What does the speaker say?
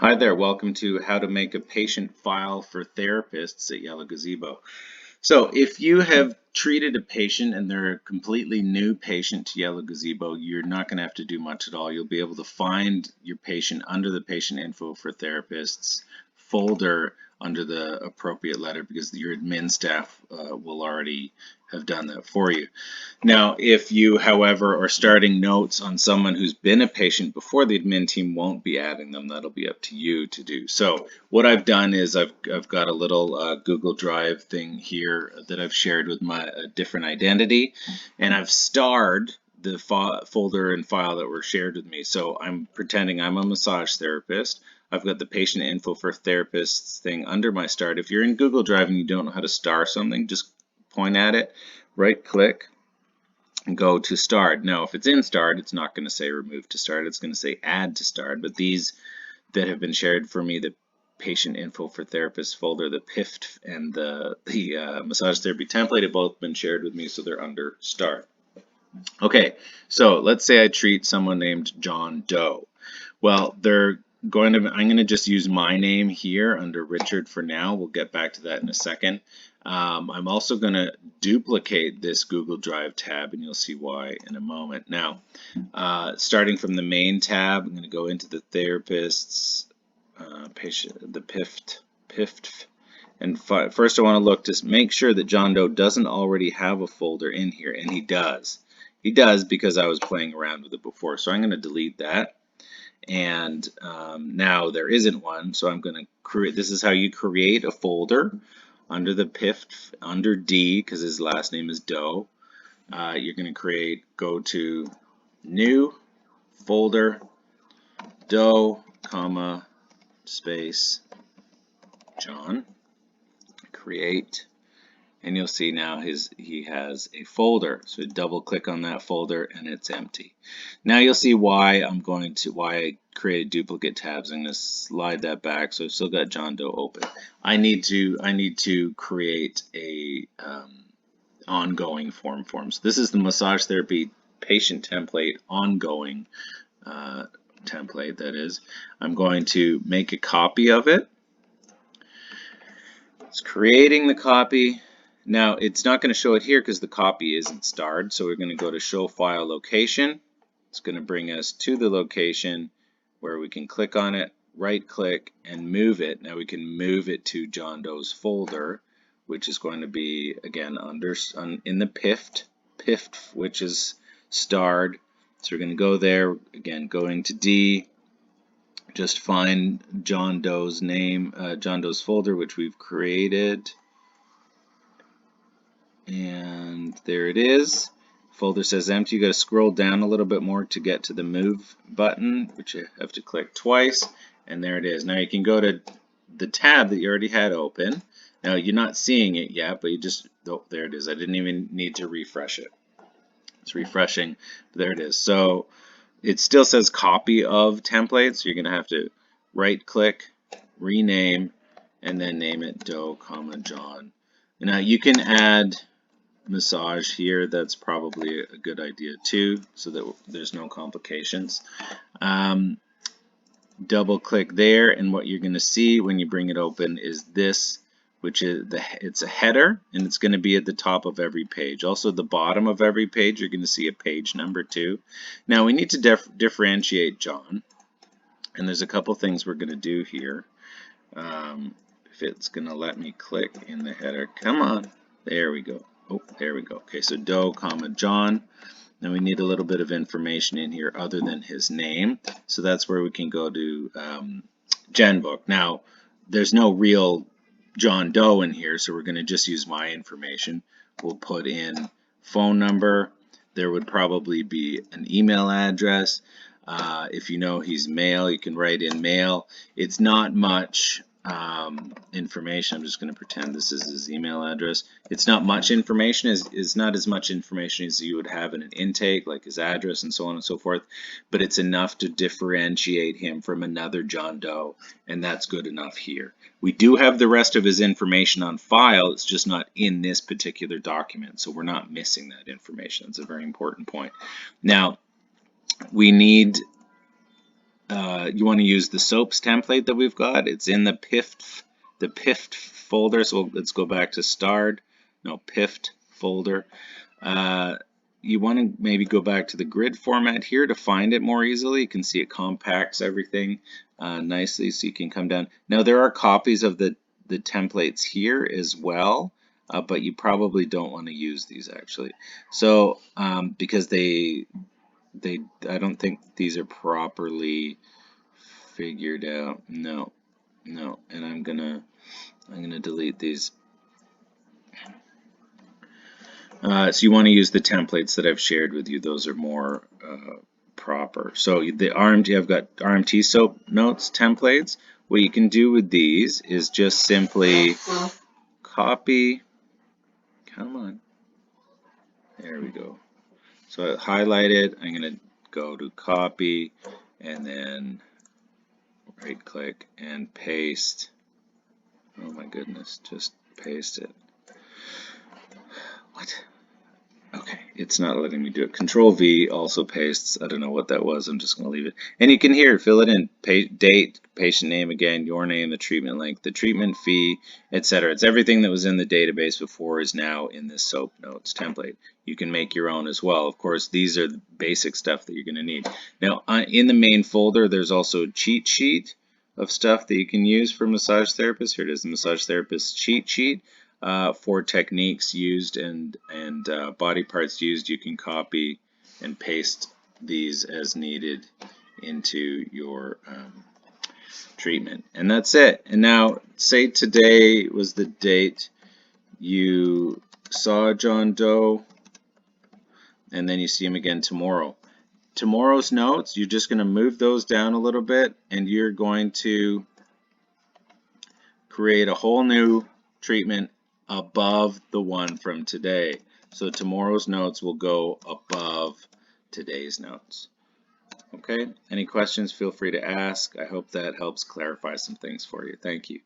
Hi there, welcome to how to make a patient file for therapists at Yellow Gazebo. So if you have treated a patient and they're a completely new patient to Yellow Gazebo, you're not going to have to do much at all. You'll be able to find your patient under the patient info for therapists folder under the appropriate letter because your admin staff will already have done that for you. Now, if you, however, are starting notes on someone who's been a patient before, the admin team won't be adding them. That'll be up to you to do. So what I've done is I've got a little Google Drive thing here that I've shared with my different identity, and I've starred the folder and file that were shared with me. So I'm pretending I'm a massage therapist. I've got the patient info for therapists thing under my start. If you're in Google Drive and you don't know how to star something, just point at it, right click, and go to starred. Now, if it's in starred, it's not going to say remove to starred. It's going to say add to starred. But these that have been shared for me, the patient info for therapist folder, the PIFT and the massage therapy template have both been shared with me, so they're under starred. Okay, so let's say I treat someone named John Doe. Well, I'm going to just use my name here under Richard for now. We'll get back to that in a second. I'm also going to duplicate this Google Drive tab, and you'll see why in a moment. Now, starting from the main tab, I'm going to go into the therapists, patient, the PIFT, and first I want to look to make sure that John Doe doesn't already have a folder in here, and he does. He does because I was playing around with it before, so I'm going to delete that. And now there isn't one, so I'm going to create. This is how you create a folder under the PIFT, under D, because his last name is Doe. You're going to go to New Folder, Doe, comma, space, John, create. And you'll see now he has a folder. So double click on that folder and it's empty. Now you'll see why I created duplicate tabs. I'm going to slide that back. So I've still got John Doe open. I need to create a ongoing form. So this is the massage therapy patient template ongoing template. That is, I'm going to make a copy of it. It's creating the copy. Now, it's not going to show it here because the copy isn't starred, so we're going to go to Show File Location. It's going to bring us to the location where we can click on it, right-click, and move it. Now we can move it to John Doe's folder, which is going to be, again, in the PIFT, which is starred. So we're going to go there, again, going to D, just find John Doe's name, John Doe's folder, which we've created. And there it is. Folder says empty. You got to scroll down a little bit more to get to the move button, which you have to click twice. And there it is. Now you can go to the tab that you already had open. Now you're not seeing it yet, but there it is. I didn't even need to refresh it. It's refreshing. There it is. So it still says copy of template. So you're going to have to right click, rename, and then name it Doe, John. Now you can add massage here. That's probably a good idea too, so that there's no complications. Double click there, and what you're going to see when you bring it open is this, which is it's a header, and it's going to be at the top of every page. Also, the bottom of every page, you're going to see a page number too. Now we need to differentiate John, and there's a couple things we're going to do here. If it's going to let me click in the header, come on, there we go. Oh, there we go. Okay, so Doe, John. Now we need a little bit of information in here other than his name. So that's where we can go to GenBook. Now, there's no real John Doe in here, so we're going to just use my information. We'll put in phone number. There would probably be an email address. If you know he's male, you can write in male. It's not much information. I'm just going to pretend this is his email address. It's not much information. It's not as much information as you would have in an intake, like his address and so on and so forth, but it's enough to differentiate him from another John Doe, and that's good enough here. We do have the rest of his information on file. It's just not in this particular document, so we're not missing that information. That's a very important point. Now, we need you want to use the soaps template that we've got. It's in the PIFT folder. So let's go back to starred. No, PIFT folder. Uh, you want to maybe go back to the grid format here to find it more easily. You can see it compacts everything nicely, so you can come down. Now there are copies of the templates here as well, but you probably don't want to use these actually. So because I don't think these are properly figured out. No, no, and I'm gonna delete these. So you want to use the templates that I've shared with you. Those are more proper. So the RMT, I've got RMT soap notes templates. What you can do with these is just simply copy. Come on. There we go. So I highlight it. I'm going to go to copy and then right click and paste. Oh my goodness, just paste it. What? Okay, it's not letting me do it. Control V also pastes. I don't know what that was. I'm just going to leave it. And you can here fill it in. Date, patient name again, your name, the treatment length, the treatment fee, etc. It's everything that was in the database before is now in this SOAP notes template. You can make your own as well. Of course, these are the basic stuff that you're going to need. Now, in the main folder, there's also a cheat sheet of stuff that you can use for massage therapists. Here it is, the massage therapist cheat sheet. For techniques used and body parts used, you can copy and paste these as needed into your treatment. And that's it. And now, say today was the date you saw John Doe, and then you see him again tomorrow. Tomorrow's notes, you're just going to move those down a little bit, and you're going to create a whole new treatment above the one from today. So tomorrow's notes will go above today's notes. Okay, any questions, feel free to ask. I hope that helps clarify some things for you. Thank you.